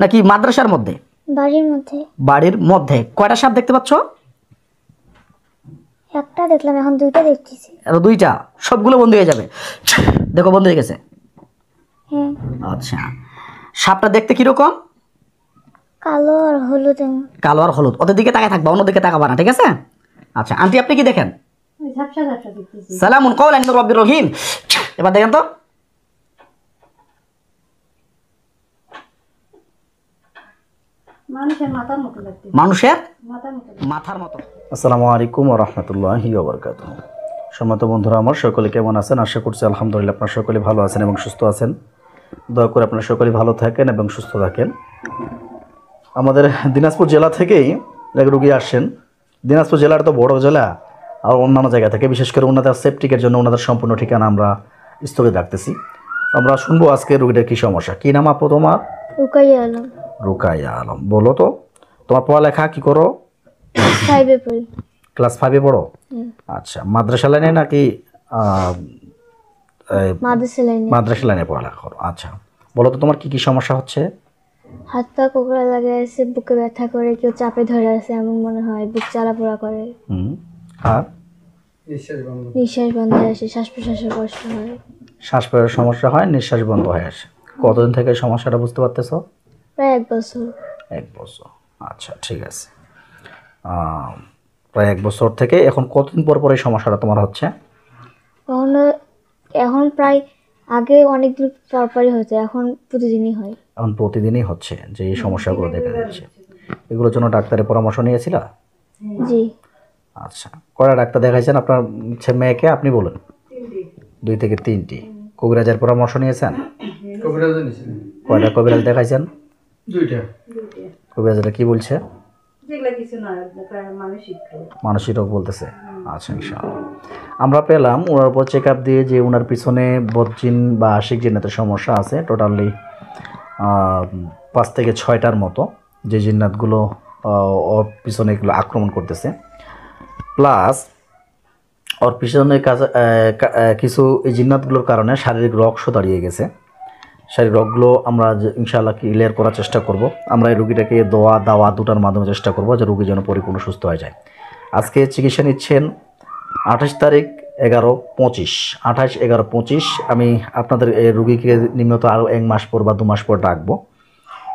নাকি মাদ্রাসার মধ্যে? বাড়ির মধ্যে। বাড়ির মধ্যে। কয়টা সাপ দেখতে পাচ্ছ? একটা দেখলাম, এখন দুইটা দেখতেছি। আরো দুইটা, সবগুলো বন্ধ হয়ে যাবে। দেখো বন্ধ হয়ে গেছে। হ্যাঁ। আচ্ছা, সাপটা দেখতে কিরকম? কালো আর হলুদ। কালো আর হলুদ। ওদের দিকে তাকায় থাকবা, অন্যদিকে তাকাবা না, ঠিক আছে? আচ্ছা আন্টি, আপনি কি দেখেন? সালামুন কাওলান মির রাব্বির রহিম। এবার দেখেন তো। মানুষের মাথার মতো। আসসালামু আলাইকুম ওয়া রাহমাতুল্লাহি ওয়া বারাকাতুহু। সম্মানিত বন্ধুরা আমার, সকলে কেমন আছেন? আশা করছি আলহামদুলিল্লাহ আপনারা সকলে ভালো আছেন এবং সুস্থ আছেন। দয়া করে আপনারা সকলে ভালো থাকেন এবং সুস্থ থাকেন। আমাদের দিনাজপুর জেলা থেকেই এক রোগী আসছেন। দিনাজপুর জেলার তো বড় জেলা, আর অন্যান্য জায়গা থেকে, বিশেষ করে ওনাদের সেপটিকের জন্য ওনাদের সম্পূর্ণ ঠিকানা আমরা স্থগিত রাখতেছি। আমরা শুনবো আজকে রোগীটার কী সমস্যা। কী নাম আপু তোমার? রুকাইয়া আলম। রুকাইয়া আলম। বলো তো, তোমার পড়ালেখা কি করো? 5 পড়ি। ক্লাস 5 পড়ো? আচ্ছা, মাদ্রাসা লাইনে নাকি মাদ্রাসা লাইনে পড়ালেখা করো? আচ্ছা, বলো তো তোমার কি কি সমস্যা হচ্ছে? হাত পা কোকড়া লাগে আছে, বুকে ব্যথা করে, কেউ চাপে ধরে আছে এমন মনে হয়, বুক চালাপোড়া করে। আর নিঃশ্বাস বন্ধ হয়ে আসে, শ্বাস প্রশ্বাসের কষ্ট হয়। শ্বাস প্রশ্বাসের সমস্যা হয়, নিঃশ্বাস বন্ধ হয়ে আসে। কতদিন থেকে সমস্যাটা বুঝতে পারতেছো? প্রায় 1 বছর। 1 বছর। আচ্ছা, ঠিক আছে। প্রায় 1 বছর থেকে এখন কতদিন পর পর এই সমস্যাটা তোমার হচ্ছে? এখন প্রায়, আগে অনেকদিন পরপরই হতো, এখন প্রতিদিনই হয়। এখন প্রতিদিনই হচ্ছে যে এই সমস্যাগুলো দেখা যাচ্ছে। এগুলোর জন্য ডাক্তারের পরামর্শ নিয়েছিলা? জি। আচ্ছা, কয়টা ডাক্তার দেখাইছেন আপনার মেয়েকে? আপনি বলেন। 2 থেকে 3টি। কবিরাজের পরামর্শ নিয়েছেন? কয়টা কবিরাজ দেখাইছেন? 2টা। কবিরাজরা কি বলছে? মানসিক রোগ বলতেছে। আচ্ছা, ইনশাআল্লাহ আমরা পেলাম ওনার উপর চেক আপ দিয়ে যে ওনার পিছনে বদজিন বা আশিক জিন্নাতের সমস্যা আছে। টোটালি 5 থেকে 6টার মতো যে জিন্নাতগুলো ওর পিছনে এগুলো আক্রমণ করতেছে। প্লাস ওর পিছনে কিছু এই জিন্নাতগুলোর কারণে শারীরিক রোগও দাঁড়িয়ে গেছে। শারীরিক রোগগুলো আমরা ইনশাআল্লাহ ক্লিয়ার করার চেষ্টা করব। আমরা এই রোগীটাকে দোয়া দাওয়া দুটার মাধ্যমে চেষ্টা করব যে রোগী যেন পরিপূর্ণ সুস্থ হয়ে যায়। আজকে চিকিৎসা নিচ্ছেন 28 তারিখ 11-25, 28-11-25। আমি আপনাদের এই রোগীকে নিম্নত আরও 1 মাস পর বা 2 মাস পর ডাকবো।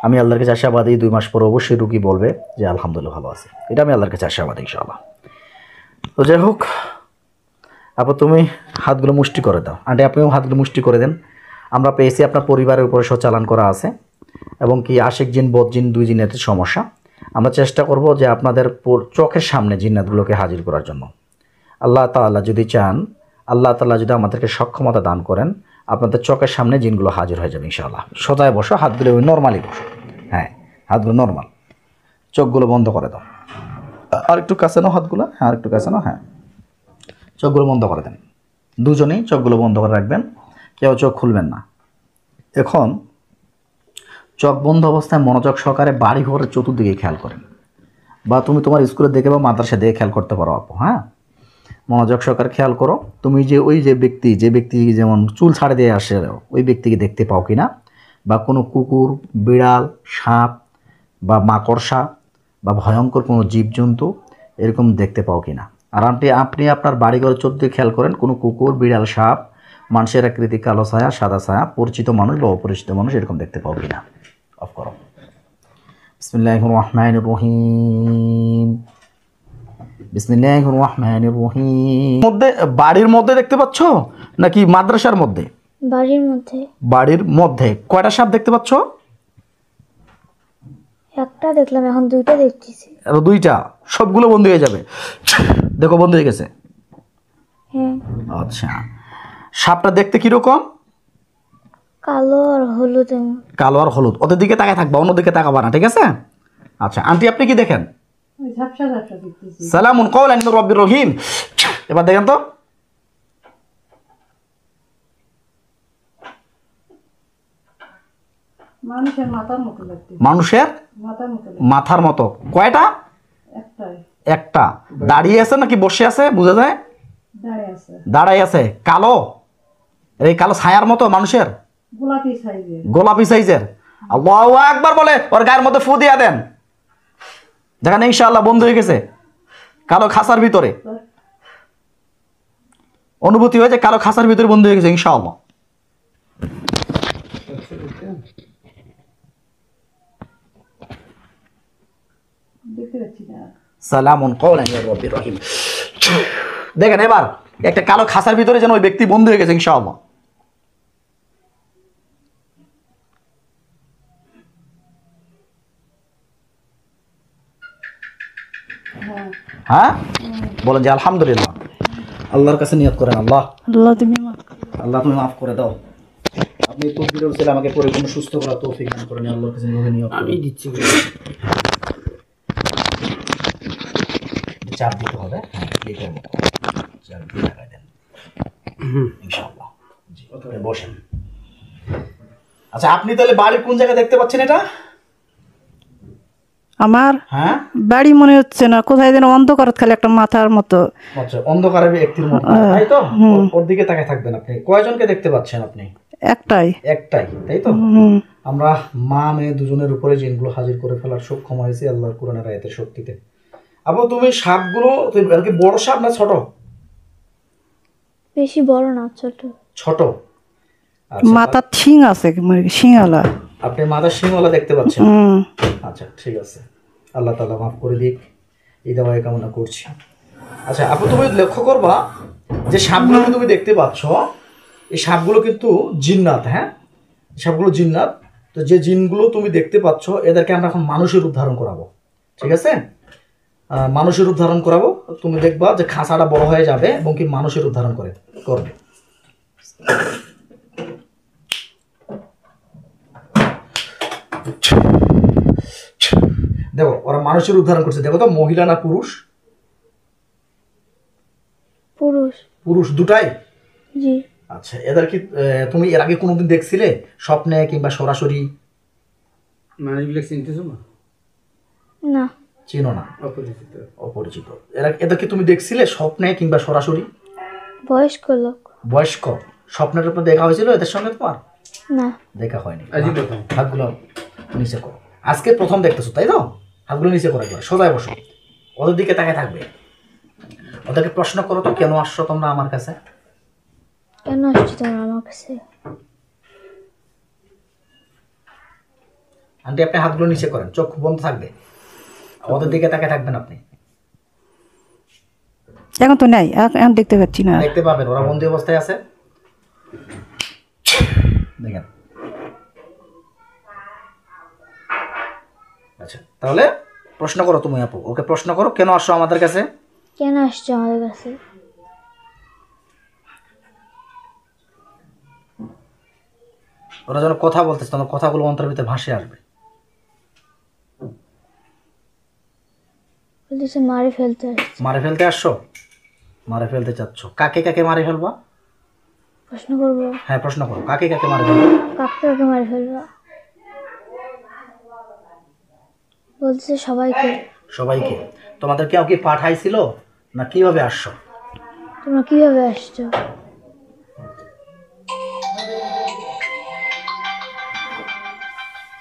আমি আল্লাহর কাছে আশাবাদী 2 মাস পর অবশ্যই রোগী বলবে যে আলহামদুলিল্লাহ ভালো আছে। এটা আমি আল্লাহর কাছে আশাবাদী ইনশাআল্লাহ। তো যাই হোক আপু, তুমি হাতগুলো মুষ্টি করে দাও। আন্টি, আপনিও হাতগুলো মুষ্টি করে দেন। আমরা পেয়েছি আপনার পরিবারের উপরে চালান করা আছে এবং কি আশিক জিন বদজিন 2 জিন্নাতের সমস্যা। আমরা চেষ্টা করব যে আপনাদের চোখের সামনে জিন্নাতগুলোকে হাজির করার জন্য। আল্লাহ তাআলা যদি চান, আল্লাহ তাআলা যদি আমাদেরকে সক্ষমতা দান করেন, আপনাদের চোখের সামনে জিনগুলো হাজির হয়ে যাবে ইনশাআল্লাহ। সোজায় বসো, হাতগুলো নর্মালি বসো। হ্যাঁ, হাতগুলো নর্মাল, চোখগুলো বন্ধ করে দাও। আর একটু কাছে নাও হাতগুলো। হ্যাঁ, আর একটু কাছে নাও। হ্যাঁ, চোখগুলো বন্ধ করে দেন। দুজনেই চোখগুলো বন্ধ করে রাখবেন, কেউ চোখ খুলবেন না। এখন চোখ বন্ধ অবস্থায় মনোযোগ সহকারে বাড়ি ঘরের চতুর্দিকে খেয়াল করেন, বা তুমি তোমার স্কুলে দেখে বা মাদ্রাসা দেখে খেয়াল করতে পারো আপু। হ্যাঁ, মনোযোগ সহকারে খেয়াল করো। তুমি যে যে ব্যক্তি যেমন চুল ছাড়ে দিয়ে আসে, ওই ব্যক্তিকে দেখতে পাও কিনা, বা কোনো কুকুর, বিড়াল, সাপ বা মাকড়সা বা ভয়ঙ্কর কোনো জীবজন্তু এরকম দেখতে পাও কিনা। আর আপনি আপনার বাড়িঘরের চতুর্দিকে খেয়াল করেন, কোনো কুকুর, বিড়াল, সাপ, মানুষের আকৃতি, কালো ছায়া, সাদা ছায়া, পরিচিত মানুষ বা অপরিচিত মানুষ এরকম দেখতে পাও কিনা। অফ করো। বিসমিল্লাহির রহমানির রহিম। বিসমিল্লাহির রহমানির রহিম। বাড়ির মধ্যে দেখতে পাচ্ছ নাকি মাদ্রাসার মধ্যে? বাড়ির মধ্যে। বাড়ির মধ্যে। কয়টা সাপ দেখতে পাচ্ছ? একটা দেখলাম, এখন দুইটা দেখতেছি। আরো দুইটা, সবগুলো বন্ধ হয়ে যাবে। দেখো বন্ধ হয়ে গেছে। হ্যাঁ। আচ্ছা, সাপটা দেখতে কিরকম? কালো আর হলুদ। কালো আর হলুদ। ওদের দিকে তাকায় থাকবা, অন্যদিকে তাকাবা না, ঠিক আছে? আচ্ছা আন্টি, আপনি কি দেখেন? সালামুন কাওলান মির রাব্বির রহিম। এবার দেখেন তো। মানুষের মাথার মতো। কয়টা? একটা। দাঁড়িয়ে আছে নাকি বসে আছে বোঝা যায়? দাঁড়াই আছে। কালো, এই কালো ছায়ার মতো মানুষের, গোলাপি সাইজের। আল্লাহু আকবার বলে ওর গায়ের মধ্যে ফু দিয়া দেন। দেখেন ইনশাআল্লাহ বন্ধ হয়ে গেছে কালো খাসার ভিতরে, অনুভূতি হয়েছে কালো খাসার ভিতরে বন্ধ হয়ে গেছে ইনশাআল্লাহ। সালামুন কওলান মির রাব্বির রহিম। দেখেন এবার একটা কালো খাসার ভিতরে যেন ওই ব্যক্তি বন্ধ হয়ে গেছে ইনশাআল্লাহ। হ্যাঁ বলেন যে আলহামদুলিল্লাহ। আল্লাহর কাছে নিয়ত করেন, আল্লাহ আল্লাহ তুমি মাফ করে দাও। আপনি তকবীর রসুল আমাকে পরিপূর্ণ সুস্থ করার তৌফিক দান করেন, আল্লাহর কাছে নিয়ত আমি দিচ্ছি। চাপ দিতে হবে, প্লেটের মতো চাপ দিয়ে লাগাই দেন ইনশাআল্লাহ। জি বসেন। আচ্ছা আপনি তাহলে বাড়ির কোন জায়গায় দেখতে পাচ্ছেন এটা? আমার হ্যাঁ বাড়ি মনে হচ্ছে না, কোথায় যেন অন্ধকার, খালি একটা মাথার মতো। আচ্ছা অন্ধকারে ব্যক্তির মতো, তাই তো? ওর দিকে তাকায় থাকবেন আপনি। কয়জনকে দেখতে পাচ্ছেন আপনি? একটাই, তাই তো? আমরা মা মেয়ে দুজনের উপরে জিনগুলো হাজির করে ফেলার সক্ষম হয়েছে আল্লাহর কোরআনের আয়াতের শক্তিতে। আপু তুমি সাপগুলো বড় সাপ না ছোট? বেশি বড় না, ছোট। ছোট। মাথার শিং আছে, শিংওয়ালা। আপনি মাথার শিংওয়ালা দেখতে পাচ্ছেন? আচ্ছা ঠিক আছে, আল্লাহ তাআলা মাফ করে দিক, এই দাওয়াই কামনা করছি। আচ্ছা আপু তুমি লক্ষ্য করবা যে সাপগুলো তুমি দেখতে পাচ্ছ, এই সাপগুলো কিন্তু জিন্নাত। হ্যাঁ সাপগুলো জিন্নাত। তো যে জিনগুলো তুমি দেখতে পাচ্ছ এদেরকে আমরা এখন মানুষের রূপ ধারণ করাবো, ঠিক আছে? মানুষের রূপ ধারণ করাবো, তুমি দেখবা যে খাঁচাটা বড় হয়ে যাবে এবং কি মানুষের রূপ ধারণ করবে। দেখো ওরা মানুষের রূপ ধারণ করছে, দেখো তো মহিলা না পুরুষ? পুরুষ দুটাই। জি। আচ্ছা এদের কি তুমি এর আগে কোনোদিন দেখছিলে স্বপ্নে কিংবা সরাসরি? না। চিনো না? অপরিচিত। এদের কি তুমি দেখছিলে স্বপ্নে কিংবা সরাসরি? বয়স্ক স্বপ্নের উপর দেখা হয়েছিল এদের সঙ্গে তোমার? না দেখা হয়নি। হাতগুলো নিচে করো। আজকে প্রথম দেখতেছো তাই তো? হাতগুলো নিচে করে সোজায় বসো, ওদের দিকে তাকায় থাকবে। ওদেরকে প্রশ্ন করো তো কেন আসছো তোমরা আমার কাছে? কেন আসছো তোমরা আমার কাছে? আন্টি আপনি হাতগুলো নিচে করেন, চোখ বন্ধ থাকবে, ওদের দিকে তাকায় থাকবেন আপনি। এখন তো নাই, এখন দেখতে পাচ্ছি না। দেখতে পাবেন, ওরা বন্দি অবস্থায় আছে। দেখেন। আচ্ছা তাহলে প্রশ্ন করো তুমি আপু, ওকে প্রশ্ন করো কেন আসছো আমাদের কাছে? কেন আসছো আমাদের কাছে? ওরা যখন কথা বলতেছে তোমার কথাগুলো অন্তরের ভিতরে ভাসে আসবে। বলতেছে মারে ফেলতে আসছে। মারে ফেলতে আসছো? মারে ফেলতে চাচ্ছ? কাকে কাকে মারে ফেলবা? প্রশ্ন করবো? হ্যাঁ প্রশ্ন করো, কাকে কাকে মারে ফেলবা? কাকে কাকে মারে ফেলবা? বলতেছে সবাইকে। সবাইকে। তোমাদের কেউ কি পাঠাইছিল না কিভাবে আসছো? তোমরা কিভাবে আসছো?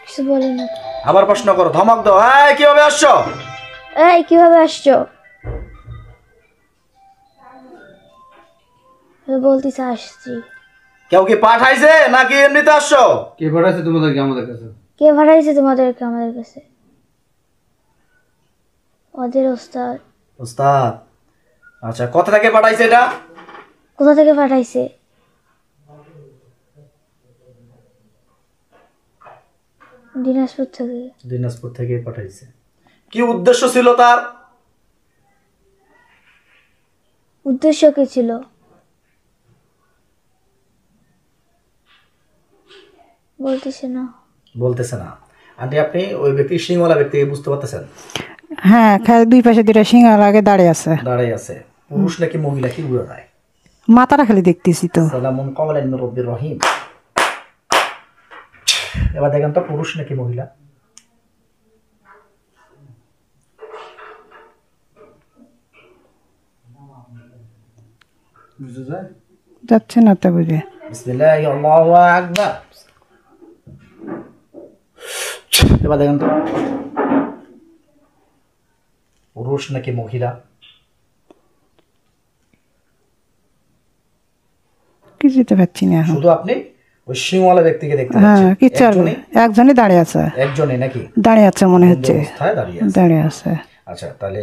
কিছু বলে না। আবার প্রশ্ন করো, ধমক দাও, এই কিভাবে আসছো? এই কিভাবে আসছো? বলতেছে আসছি। কেউ কি পাঠাইছে নাকি এমনিতে আসছো? কে পাঠাইছে তোমাদেরকে আমাদের কাছে? কে পাঠাইছে তোমাদেরকে আমাদের কাছে? ওদের ওস্তাদ। ওস্তাদ। আচ্ছা কোথা থেকে পাঠাইছে এটা? কোথা থেকে পাঠাইছে? দিনাজপুর থেকে। দিনাজপুর থেকে পাঠাইছে। কি উদ্দেশ্য ছিল তার? উদ্দেশ্য কি ছিল? বলতেছে না। আন্টি আপনি ওই ব্যক্তি সিংওয়ালা ব্যক্তিকে বুঝতে পারতেছেন? হ্যাঁ দুই পাশে দুইটা শিংওয়ালা আগে দাঁড়িয়ে আছে। দাঁড়াই আছে। পুরুষ নাকি মহিলা কি বুঝা যায়? মাথাটা খালি দেখতেছি তো। সালামুন কওলান মির রাব্বির রহিম। এবার দেখেন তো পুরুষ নাকি মহিলা? বুঝা যায়? যাচ্ছে না তা বুঝে। বিসমিল্লাহি আল্লাহু আকবার। এবার দেখেন তো পুরুষ নাকি মহিলা? কি যেতে পারছি না এখন। শুধু আপনি ওই সিংওয়ালা ব্যক্তিকে দেখতে হ্যাঁ পাচ্ছেন। কিচ্ছু আর একজনই দাঁড়িয়ে আছে, একজনই নাকি দাঁড়িয়ে আছে মনে বন্দি হচ্ছে, অবস্থায় দাঁড়িয়ে আছে। দাঁড়িয়ে আছে। আচ্ছা, তাহলে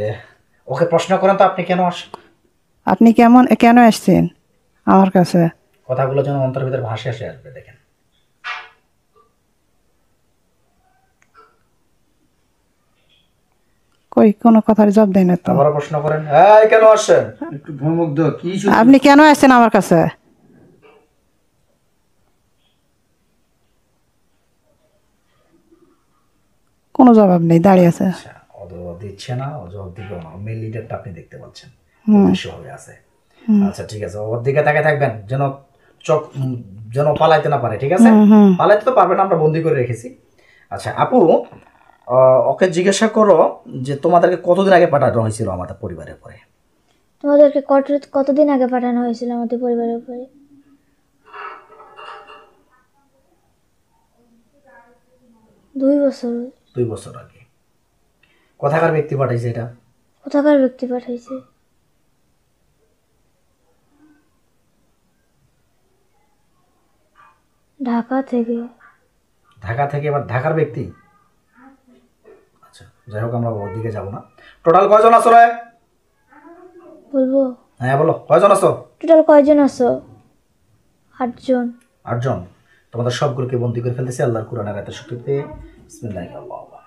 ওকে প্রশ্ন করেন তো আপনি কেন আসেন? আপনি কেন আসছেন আমার কাছে? কথাগুলো যেন অন্তর ভিতরে ভাসে আসে আসবে। দেখেন কই কোনো কথার জবাব দেয় না তো। আবার প্রশ্ন করেন, এই কেন আসছেন? একটু ধমক দাও, কি শুধু আপনি কেন আসছেন আমার কাছে? কোনো জবাব নেই, দাঁড়িয়ে আছে। আচ্ছা, ও জবাব দিচ্ছে না, ও জবাব দিবেও না। মেল লিডারটা আপনি দেখতে পাচ্ছেন উদ্দেশ্যভাবে আছে। আচ্ছা ঠিক আছে, ওর দিকে তাকিয়ে থাকবেন যেন চোখ যেন পালাইতে না পারে, ঠিক আছে? পালাইতে তো পারবে না, আমরা বন্দি করে রেখেছি। আচ্ছা আপু, ওকে জিজ্ঞাসা করো যে তোমাদেরকে কতদিন আগে পাঠানো হয়েছিল আমাদের পরিবারের পরে? তোমাদেরকে কতদিন আগে পাঠানো হয়েছিল আমাদের পরিবারের উপরে? 2 বছর। 2 বছর আগে। কোথাকার ব্যক্তি পাঠাইছে এটা? কোথাকার ব্যক্তি পাঠাইছে? ঢাকা থেকে। ঢাকা থেকে? এবার ঢাকার ব্যক্তি। আচ্ছা যাই হোক, আমরা ওর দিকে যাবো না। টোটাল কয়জন আছো রে? বলবো? হ্যাঁ বলো, কয়জন আছো? টোটাল কয়জন আছো? 8 জন। 8 জন। তোমাদের সবগুলোকে বন্দি করে ফেলতেছি আল্লাহর কুরআনের আয়াতের শক্তিতে। বিসমিল্লাহির রহমানির রহিম।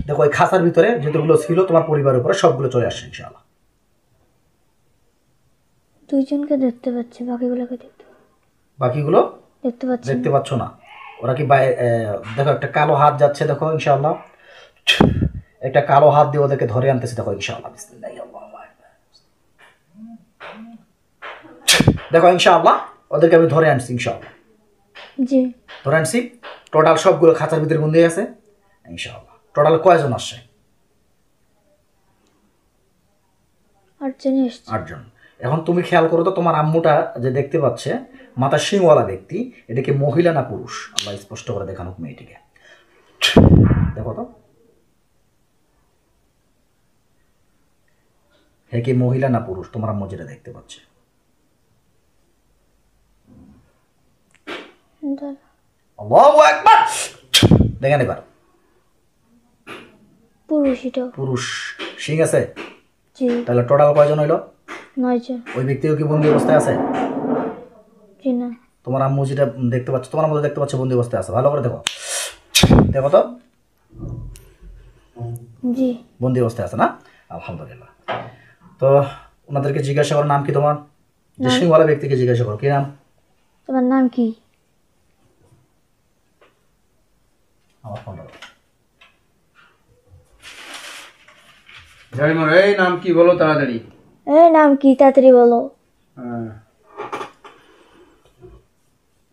দেখো এই খাঁচার ভিতরে যেগুলো ছিল তোমার পরিবারের উপরে সবগুলো চলে আসছে ইনশাআল্লাহ। 2 জনকে দেখতে পাচ্ছি, বাকিগুলোকে বাকিগুলো দেখতে পাচ্ছি দেখতে পাচ্ছ না? ওরা কি দেখো একটা কালো হাত যাচ্ছে, দেখো ইনশাআল্লাহ একটা কালো হাত দিয়ে ওদেরকে ধরে আনতেছে, দেখো ইনশাআল্লাহ। বিসমিল্লাহির রহমানির রহিম। দেখো ইনশাআল্লাহ ওদেরকে আমি ধরে আনছি ইনশাআল্লাহ। জি। ধরে আনছি। টোটাল সবগুলো খাঁচার ভিতরে বন্দি আছে ইনশাআল্লাহ। টোটাল কয়জন আসছে? 8 জনই এসছে। 8 জন। এখন তুমি খেয়াল করো তো, তোমার আম্মুটা যে দেখতে পাচ্ছে মাথা শিংওয়ালা ব্যক্তি, এটাকে মহিলা না পুরুষ? আল্লাহ স্পষ্ট করে দেখানো মেয়েটিকে, দেখো তো হে কি মহিলা না পুরুষ? তোমার আম্মু যেটা দেখতে পাচ্ছে। আল্লাহু আকবার। দেখেন এবার পুরুষ। এটা পুরুষ। শিং আছে? জি। তাহলে টোটাল কয়জন হইলো? 9 জন। ওই ব্যক্তিও কি বন্দি অবস্থায় আছে? জি না। তোমার আম্মু যেটা দেখতে পাচ্ছ, তোমার মধ্যে দেখতে পাচ্ছ বন্দি অবস্থায় আছে। ভালো করে দেখো, দেখো তো জি। বন্দি অবস্থায় আছে না? আলহামদুলিল্লাহ। তো ওনাদেরকে জিজ্ঞাসা করো নাম কি তোমার? যে সিংওয়ালা ব্যক্তিকে জিজ্ঞাসা করো কি নাম? তোমার নাম কি? আমার ফোনটা দাও। ঝাড়িমার, এই নাম কি বলো তাড়াতাড়ি। এই নাম কি, তাড়াতাড়ি বলো। হ্যাঁ,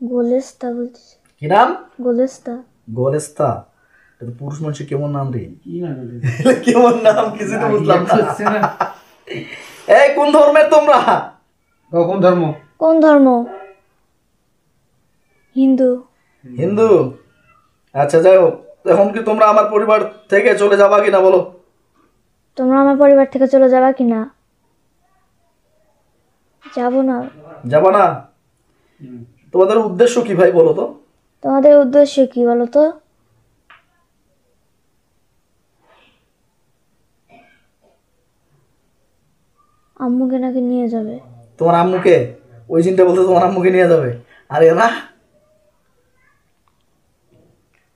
গোলেস্তা বলতেছে। কি নাম? গোলেস্তা। গোলেস্তা? এটা তো পুরুষ মানুষের কেমন নাম রে? কি নাম এটা? কেমন নাম কিছু তো বুঝলাম না। হচ্ছে না। এই কোন ধর্মের তোমরা? কোন ধর্ম? কোন ধর্ম? হিন্দু। হিন্দু? আচ্ছা যাই হোক, এখন কি তোমরা আমার পরিবার থেকে চলে যাবা কিনা বলো? তোমরা আমার পরিবার থেকে চলে যাবা কি না? যাবো না। যাবা না? তোমাদের উদ্দেশ্য কি ভাই বলো তো? তোমাদের উদ্দেশ্য কি বলো তো? আম্মুকে নাকি নিয়ে যাবে। তোমার আম্মুকে? ওই জিনটা বলতে তোমার আম্মুকে নিয়ে যাবে? আর এরা?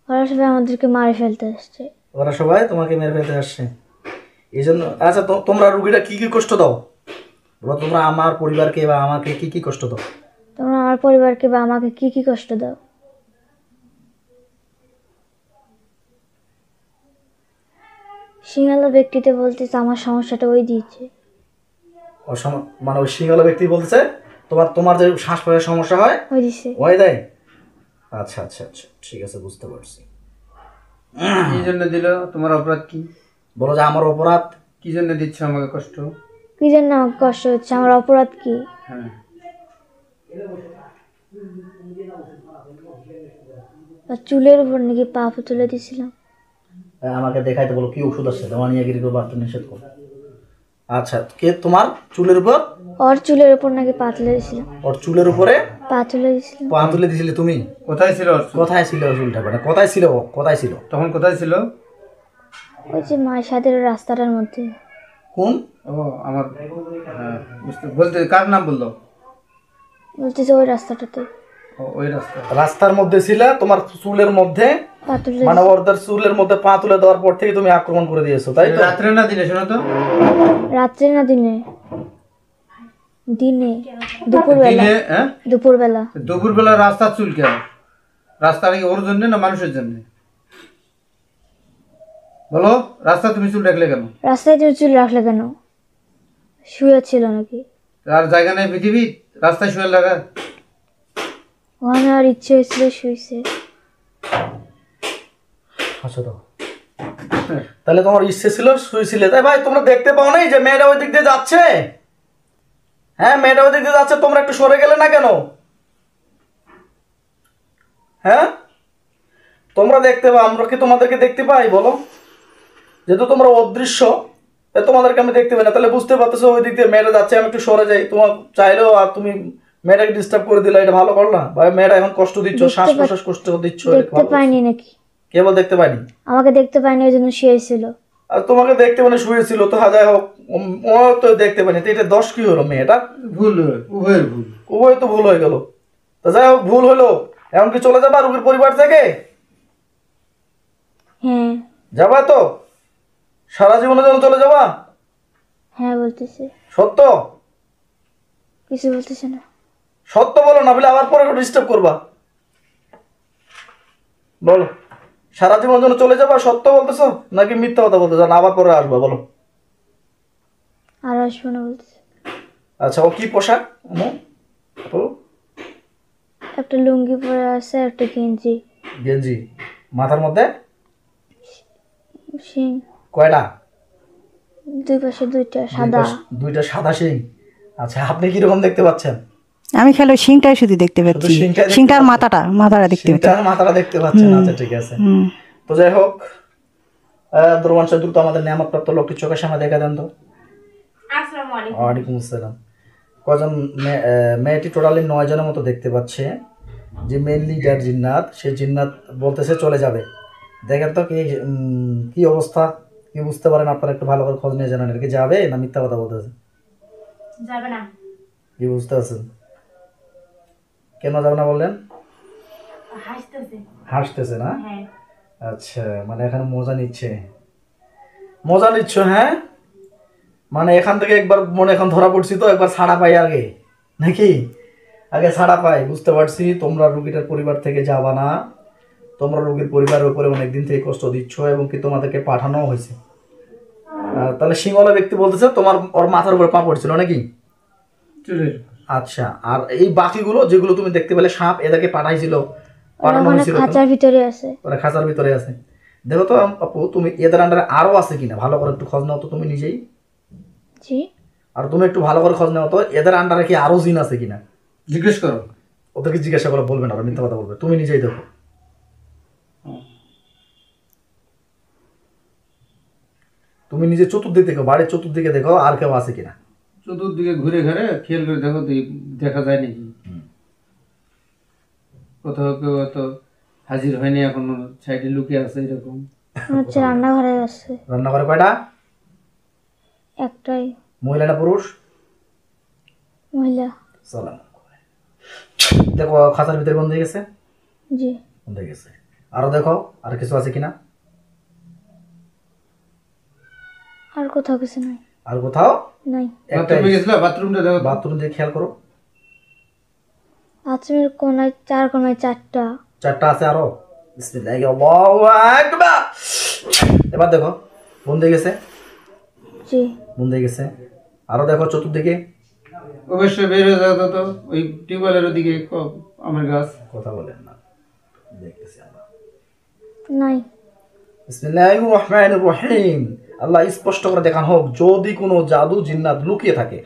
ওরা সবাই আমাদেরকে মারে ফেলতে আসছে। ওরা সবাই তোমাকে মেরে ফেলতে আসছে এই জন্য? আচ্ছা তোমরা রুগীরা কি কি কষ্ট দাও বলো? তোমরা আমার পরিবারকে বা আমাকে কি কি কষ্ট দাও? তোমরা আমার পরিবারকে বা আমাকে কি কি কষ্ট দাও? সিঙ্গালা ব্যক্তিতে বলতেছে আমার সমস্যাটা ওই দিয়েছে। মানে ওই সিংহলা ব্যক্তি বলতেছে তোমার যে শ্বাস প্রশ্বাসের সমস্যা হয় ওই দিছে। ওই দেয়? আচ্ছা আচ্ছা আচ্ছা, ঠিক আছে, বুঝতে পারছি। কি জন্য দিল? তোমার অপরাধ কি? বলো যে আমার অপরাধ কি জন্য দিচ্ছ আমাকে কষ্ট? কি জন্য আমাকে কষ্ট হচ্ছে? আমার অপরাধ কি? হ্যাঁ, আর চুলের উপর নাকি পা তুলে দিয়েছিলাম। আমাকে দেখাইতে বলো কি ওষুধ আছে, দেওয়ানিয়াগিরি করবো আর নিষেধ করবো। আচ্ছা, কে তোমার চুলের উপর? ওর চুলের উপর নাকি পা তুলে দিয়েছিলাম। ওর চুলের উপরে পা তুলে দিয়েছিলাম। পা তুলে দিয়েছিলে তুমি? কোথায় ছিল ওর চুল? কোথায় ছিল চুলটা? মানে কোথায় ছিল ও? কোথায় ছিল তখন কোথায় ছিল? ওই যে মায়ের সাথে রাস্তাটার মধ্যে। কোন? ও আমার বলতে কার নাম বললো? বলতেছে ওই রাস্তাটাতে ও, ওই রাস্তা। রাস্তার মধ্যে ছিল তোমার চুলের মধ্যে, পা তুলে মানে ওদের চুলের মধ্যে পা তুলে দেওয়ার পর থেকে তুমি আক্রমণ করে দিয়েছো, তাই তো? রাত্রে না দিনে শোনো তো? রাত্রে না দিনে? দিনে, দুপুরবেলা। দিনে? হ্যাঁ, দুপুরবেলা। দুপুরবেলা রাস্তার চুল কেন? রাস্তাটা কি ওর জন্য না মানুষের জন্য? বলো, রাস্তা তুমি চুল রাখলে কেন? রাস্তায় তুমি চুল রাখলে কেন? শুয়ে ছিল নাকি? আর জায়গা নেই পৃথিবী রাস্তায় শুয়ে লাগা? ওখানে আর ইচ্ছে হয়েছিল শুয়েছে। আচ্ছা তো তাহলে তোমার ইচ্ছে ছিল শুয়েছিলে, তাই ভাই? তোমরা দেখতে পাও নাই যে মেয়েটা ওই দিক দিয়ে যাচ্ছে? হ্যাঁ, মেয়েটা ওই দিক দিয়ে যাচ্ছে, তোমরা একটু সরে গেলে না কেন? হ্যাঁ, তোমরা দেখতে পাও, আমরা কি তোমাদেরকে দেখতে পাই বলো? যেহেতু তোমরা অদৃশ্য, তোমাদেরকে আমি দেখতে পাই না, তাহলে বুঝতে পারতেছো ওই দিক দিয়ে মেয়েটা যাচ্ছে, আমি একটু সরে যাই। তোমার চাইলেও আর তুমি মেয়েটাকে ডিস্টার্ব করে দিলা, এটা ভালো করলা? ভাই মেয়েটা এখন কষ্ট দিচ্ছ, শ্বাস প্রশ্বাস কষ্ট দিচ্ছ। দেখতে পাইনি নাকি? কেবল দেখতে পাইনি? আমাকে দেখতে পাইনি, ওই জন্য শুয়েছিল। আর তোমাকে দেখতে মানে শুয়েছিল তো, যাই হোক, ও তো দেখতে পাইনি, তো এটা দোষ কি হলো মেয়েটা? ভুল, উভয়ের ভুল। উভয় তো ভুল হয়ে গেল। তো যাই হোক, ভুল হলো, এখন কি চলে যাবা রুগীর পরিবার থেকে? হ্যাঁ। যাবা তো? সারা জীবনের জন্য চলে যাবা? হ্যাঁ বলতেছে। সত্য? কিছু বলতেছে না। সত্য বলো, না বলে আবার পরে ডিস্টার্ব করবা। বলো, সারা জীবনের জন্য চলে যাবা? সত্য বলতেছো নাকি মিথ্যা কথা বলতেছো? না আবার পরে আসবা? বলো। আর আসবো না বলতেছে। আচ্ছা, ও কি পোশাক? বলো। একটা লুঙ্গি পরে আছে, একটা গেঞ্জি। গেঞ্জি, মাথার মধ্যে শিং কয়টা? দুই পাশে দুইটা সাদা। দুইটা সাদা শিং। আচ্ছা, আপনি কিরকম দেখতে পাচ্ছেন? আমি খেলো শিংটাই শুধু দেখতে পাচ্ছি, শিংটাই দেখতে শিংটার মাথাটা দেখতে পাচ্ছি। শিংটার মাথাটা দেখতে পাচ্ছেন? আচ্ছা, ঠিক আছে। তো যাই হোক, দরওয়ান সাহেব দ্রুত আমাদের নিয়ামতপ্রাপ্ত লোকটি চোখের সামনে দেখা দেন তো। ওয়ালাইকুম আসসালাম। কজন? মেয়েটি টোটালি 9 জনের মতো দেখতে পাচ্ছে। যে মেন লিডার জিন্নাত, সে জিন্নাত বলতেছে চলে যাবে। দেখেন তো কি অবস্থা, কি বুঝতে পারেন আপনারা? একটু ভালো করে খোঁজ নিয়ে জানান, আর কি যাবে না মিথ্যা কথা বলতেছে? যাবে না। কি বুঝতে পারছেন? কেন যাবে না বললেন? হাসতেছে। হাসতেছে না? হ্যাঁ। আচ্ছা, মানে এখানে মজা নিচ্ছে, মজা নিচ্ছ? হ্যাঁ, মানে এখান থেকে একবার মনে এখন ধরা পড়ছি তো, একবার ছাড়া পাই আগে নাকি? আগে ছাড়া পাই, বুঝতে পারছি। তোমরা রুগীটার পরিবার থেকে যাবা না, তোমরা রুগীর পরিবারের উপরে অনেকদিন থেকে কষ্ট দিচ্ছ এবং কি তোমাদেরকে পাঠানো হয়েছে। তাহলে সিংহলা ব্যক্তি বলতেছে তোমার ওর মাথার উপরে পা পড়ছিল নাকি? আচ্ছা, আর এই বাকিগুলো যেগুলো তুমি দেখতে পেলে সাপ, এদেরকে পাঠানো হয়েছিল? খাঁচার ভিতরে আছে। ওরা খাঁচার ভিতরে আছে। দেখো তো আপু, তুমি এদের আন্ডারে আরো আছে কিনা ভালো করে একটু খোঁজ নাও তো তুমি নিজেই। জি। আর তুমি একটু ভালো করে খোঁজ নাও তো, এদের আন্ডারে কি আরো জিন আছে কিনা জিজ্ঞেস করো। ওদেরকে জিজ্ঞাসা করে বলবে না, ওরা মিথ্যা কথা বলবে। তুমি নিজেই দেখো। তুমি নিজে চতুর্দিকে দেখো, বাড়ির চতুর্দিকে দেখো আর কেউ আছে কিনা। চতুর্দিকে ঘুরে ঘুরে খেয়াল করে দেখো তো দেখা যায় নাকি। কোথাও কেউ তো হাজির হয়নি এখনো, সাইডে লুকিয়ে আছে এরকম। হচ্ছে রান্নাঘরে আছে। রান্নাঘরে কয়টা? একটাই। মহিলা না পুরুষ? মহিলা। সালাম। দেখো খাঁচার ভিতরে বন্ধ হয়ে গেছে। জি। বন্ধ হয়ে গেছে। আরো দেখো আর কিছু আছে কিনা। আর কোথাও কিছু নাই। আর কোথাও নাই। বাথরুমে গেছিল, বাথরুমটা দেখো। বাথরুম দিয়ে খেয়াল করো। বাথরুমের কোনায় কোনায় চারটা আছে আরো। বিসমিল্লাহ, আল্লাহু আকবার। এবার দেখো বন্ধ হয়ে গেছে। জি। বন্ধ হয়ে গেছে। আরো দেখো চতুর্দিকে। অবশ্যই বের হয়ে যাও তো ওই টিউবওয়েলের ওদিকে আমের গাছ। কথা বলেন না, দেখতেছি আমরা। নাই। বিসমিল্লাহির রহমানির রহিম। আল্লাহ স্পষ্ট করে দেখান হোক যদি কোনো জাদু জিন্নাত লুকিয়ে থাকে।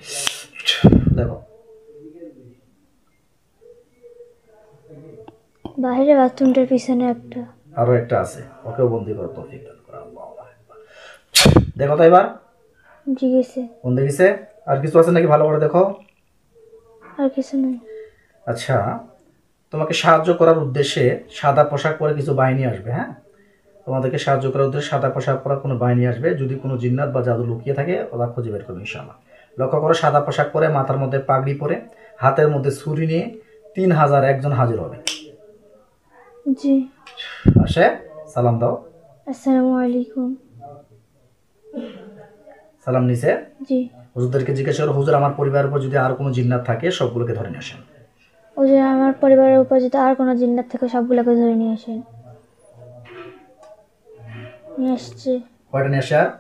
দেখো বাইরে বাথরুমটার পিছনে একটা। আরো একটা আছে, ওকেও বন্দি করে তৌফিক দান করো আল্লাহু আকবার। দেখো তো এবার জি গেছে। বন্দি গেছে। আর কিছু আছে নাকি ভালো করে দেখো। আর কিছু নাই। আচ্ছা, তোমাকে সাহায্য করার উদ্দেশ্যে সাদা পোশাক পরে কিছু বাহিনী আসবে। হ্যাঁ, তোমাদেরকে সাহায্য করার উদ্দেশ্যে সাদা পোশাক পরা কোনো বাহিনী আসবে। যদি কোনো জিন্নাত বা জাদু লুকিয়ে থাকে ওরা খুঁজে বের করবে ইনশাআল্লাহ। লক্ষ্য করো, সাদা পোশাক পরে, মাথার মধ্যে পাগড়ি পরে, হাতের মধ্যে ছুরি নিয়ে 3000 একজন হাজির হবে। জি। আসে, সালাম দাও। আসসালামু আলাইকুম। সালাম নিচে। জি। হুজুরদেরকে জিজ্ঞাসা করো, হুজুর আমার পরিবারের উপর যদি আর কোনো জিন্নাত থাকে সবগুলোকে ধরে নিয়ে আসেন। ওই যে আমার পরিবারের উপর যদি আর কোনো জিন্নাত থেকে সবগুলোকে ধরে নিয়ে আসেন। নিয়ে আসছে। কয়টা নিয়ে আসে? আর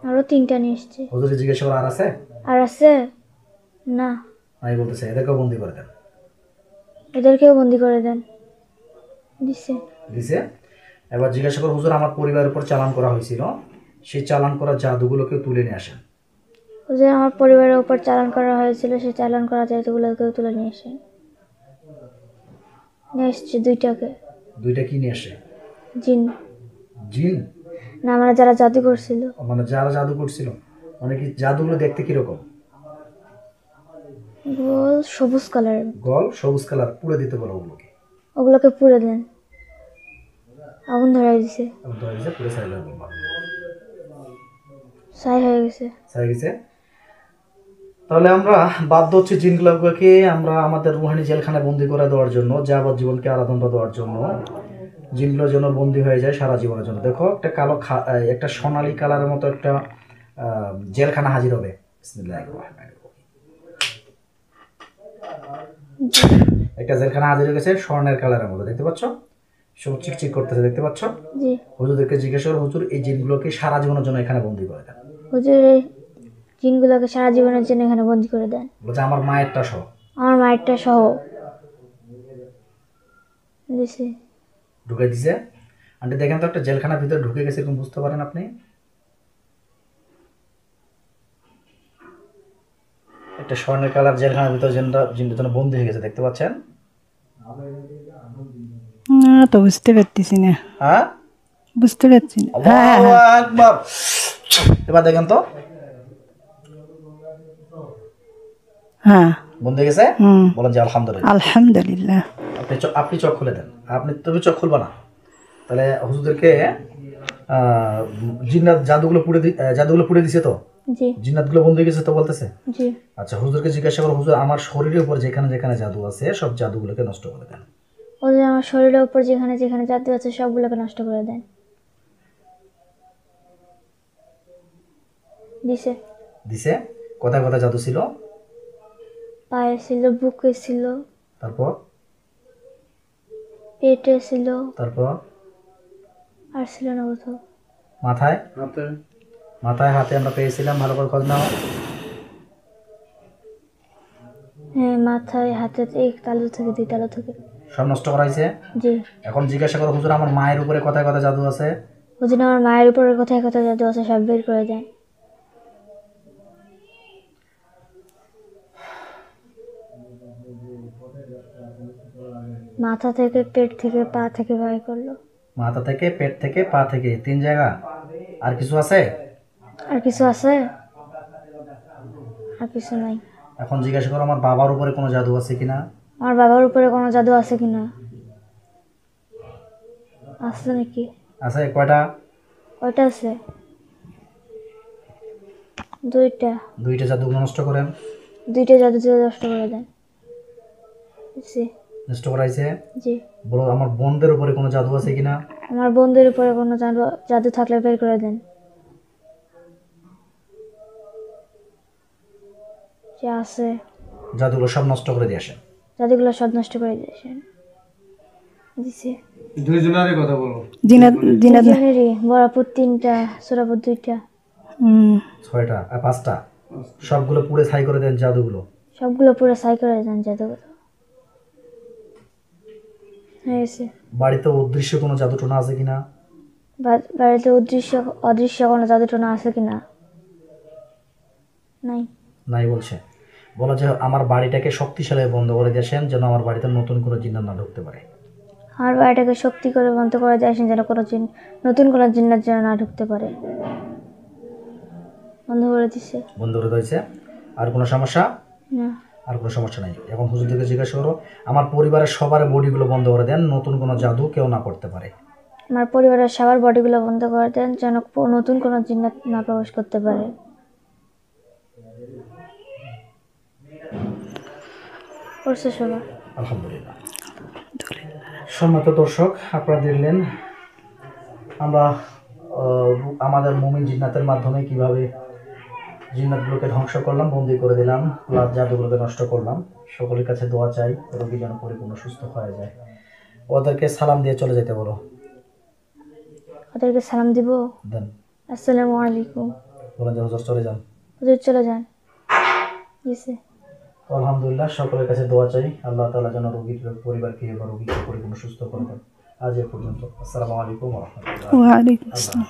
আরো 3টা নিয়ে আসছে। হুজুরকে জিজ্ঞাসা করো আর আছে? আর আছে না। আমি বলতেছে এদেরকেও বন্দি করে দেন। এদেরকেও বন্দি করে দেন। দিছে। দিছে। এবার জিজ্ঞাসা করো, হুজুর আমার পরিবারের উপর চালান করা হয়েছিল, সেই চালান করা জাদুগুলোকে তুলে নিয়ে আসেন। ওই যে আমার পরিবারের উপর চালান করা হয়েছিল, সেই চালান করা জায়গাগুলোকেও তুলে নিয়ে আসেন। নিয়ে আসছে 2টাকে। 2টা কি নিয়ে আসে? জিন। জিন? না, আমরা যারা জাদু করছিল। মানে যারা জাদু করছিল। মানে কি জাদুগুলো দেখতে কিরকম? গোল সবুজ কালারের। গোল সবুজ কালার। পুড়ে দিতে বলো ওগুলোকে। ওগুলোকে পুড়ে দেন। আগুন ধরাই দিছে। আগুন ধরে দিছে, পুড়ে ছাই হয়ে গেল। ছাই হয়ে গেছে। ছাই গেছে। তাহলে আমরা বাধ্য হচ্ছি জিনগুলোকে আমরা আমাদের রুহানি জেলখানায় বন্দি করে দেওয়ার জন্য, যাবত জীবনকে আরাধনা দেওয়ার জন্য। জিনগুলোর জন্য বন্দি হয়ে যায় সারা জীবনের জন্য। দেখো, একটা কালো একটা সোনালী কালারের মতো একটা জেলখানা হাজির হবে। বিসমিল্লাহির রহমানির রহিম। একটা জেলখানা হাজির হয়ে গেছে স্বর্ণের কালারের মতো, দেখতে পাচ্ছ? সব চিকচিক করতেছে, দেখতে পাচ্ছ? জি। হুজুরদেরকে জিজ্ঞাসা করো, হুজুর এই জিনগুলোকে সারা জীবনের জন্য এখানে বন্দি করে দেন। হুজুর এই জিনগুলোকে সারা জীবনের জন্য এখানে বন্দি করে দেন। বলছে আমার মায়েরটা সহ। আমার মায়েরটা সহ। দিছে। ঢুকে দিছে। আন্টি দেখেন তো, একটা জেলখানার ভিতরে ঢুকে গেছে, এরকম বুঝতে পারেন আপনি? একটা স্বর্ণের কালার জেলখানার ভিতরে জিনটা যেন বন্দি হয়ে গেছে, দেখতে পাচ্ছেন? না তো বুঝতে পারতেছি না, হ্যাঁ, বুঝতে পারছি না। আল্লাহু আকবার। এবার দেখেন তো, হ্যাঁ। বন্দি হয়ে গেছে। হুম। বলেন যে আলহামদুলিল্লাহ। আলহামদুলিল্লাহ। আপনি চোখ খুলে দেন। তুমি চোখ খুলবা না। তাহলে হুজুরদেরকে জিন্নাত জাদুগুলো পুড়ে দিছে তো? জি। জিন্নাতগুলো বন্ধ হয়ে গেছে তো বলতেছে? জি। আচ্ছা, হুজুরকে জিজ্ঞাসা করো, হুজুর আমার শরীরের উপর যেখানে যেখানে জাদু আছে সব জাদুগুলোকে নষ্ট করে দেন। ওই যে আমার শরীরের উপর যেখানে যেখানে জাদু আছে সবগুলোকে নষ্ট করে দেন। দিছে। দিছে। কোথায় কোথায় জাদু ছিল? পায়ে ছিল, বুকে ছিল, তারপর? পেটে ছিল, তারপর? আর ছিল না কোথাও। মাথায়? হাতে। মাথায়, হাতে আমরা পেয়েছিলাম, ভালো করে খোঁজ নাও। হ্যাঁ, মাথায়, হাতে, এক তালু থেকে 2 তালু থেকে। সব নষ্ট করা হয়েছে। জি। এখন জিজ্ঞাসা করো, হুজুর আমার মায়ের উপরে কোথায় কোথায় জাদু আছে? ওই আমার মায়ের উপরে কোথায় কোথায় জাদু আছে সব বের করে দেন। মাথা থেকে, পেট থেকে, পা থেকে বের করলো। মাথা থেকে, পেট থেকে, পা থেকে, 3 জায়গা। আর কিছু আছে? আর কিছু আছে? আর কিছু নাই। এখন জিজ্ঞাসা করো আমার বাবার উপরে কোনো জাদু আছে কিনা? আমার বাবার উপরে কোনো জাদু আছে কিনা? আছে নাকি? আছে। কয়টা? কয়টা আছে? 2টা। 2টা জাদুগুলো নষ্ট করেন। 2টা জাদু দিয়ে নষ্ট করে দেন। জি। নষ্ট করাইছে। জি। বলো আমার বোনদের উপরে কোনো জাদু আছে কিনা? আমার বন্ধুর উপরে কোনো জাদু থাকলে বের করে দেন। যে আছে জাদুগুলো সব নষ্ট করে দিয়ে আসেন। জাদুগুলো সব নষ্ট করে দিয়েছেন। দিছে। 2 জনের কথা বলো। জিনাত জিনাত দুজনেরই বরাবর 3টা, সুরাবর 2টা। 6টা আর 5টা সবগুলো পুড়ে ছাই করে দেন জাদুগুলো। সবগুলো পুরো ছাই করে দেন জাদুগুলো। হয়েছে। বাড়িতে অদৃশ্য কোনো জাদু টোনা আছে কিনা? বাড়িতে অদৃশ্য কোনো জাদু টোনা আছে কিনা? নাই। নাই বলছে। বলা যে আমার বাড়িটাকে শক্তিশালী বন্ধ করে দিয়েছেন যেন আমার বাড়িতে নতুন কোনো জিন্নাত না ঢুকতে পারে। আমার বাড়িটাকে শক্তি করে বন্ধ করে দেয় যেন কোনো নতুন কোনো জিন্নাত যেন না ঢুকতে পারে। বন্ধ করে দিছে। বন্ধ করে দিয়েছে। আর কোনো সমস্যা? না। আর কোনো সমস্যা নাই। এখন হুজুরদেরকে জিজ্ঞাসা করো, আমার পরিবারের সবার বডিগুলো বন্ধ করে দেন, নতুন কোনো জাদু কেউ না করতে পারে। আমার পরিবারের সবার বডিগুলো বন্ধ করে দেন যেন নতুন কোনো জিন্নাত না প্রবেশ করতে পারে। করছে সবার। আলহামদুলিল্লাহ। সম্মানিত দর্শক, আপনারা দেখলেন আমরা আমাদের মুমিন জিন্নাতের মাধ্যমে কিভাবে জিন্নাতগুলোকে ধ্বংস করলাম, বন্দি করে দিলাম, প্লাস জাদুগুলোকে নষ্ট করলাম। সকলের কাছে দোয়া চাই রোগী যেন পরিপূর্ণ সুস্থ হয়ে যায়। ওদেরকে সালাম দিয়ে চলে যেতে বলো। ওদেরকে সালাম দিব। দেন। আসসালামু আলাইকুম। বলেন যে হুজুর চলে যান। হুজুর চলে যান। গেছে। আলহামদুলিল্লাহ, সকলের কাছে দোয়া চাই আল্লাহ তাআলা যেন রোগীর পরিবারকে বা রোগীকে পরিপূর্ণ সুস্থ করে দেন। আজ এ পর্যন্ত। আসসালামু আলাইকুম ওয়া রাহমাতুল্লাহ। ওয়ালাইকুম আসসালাম।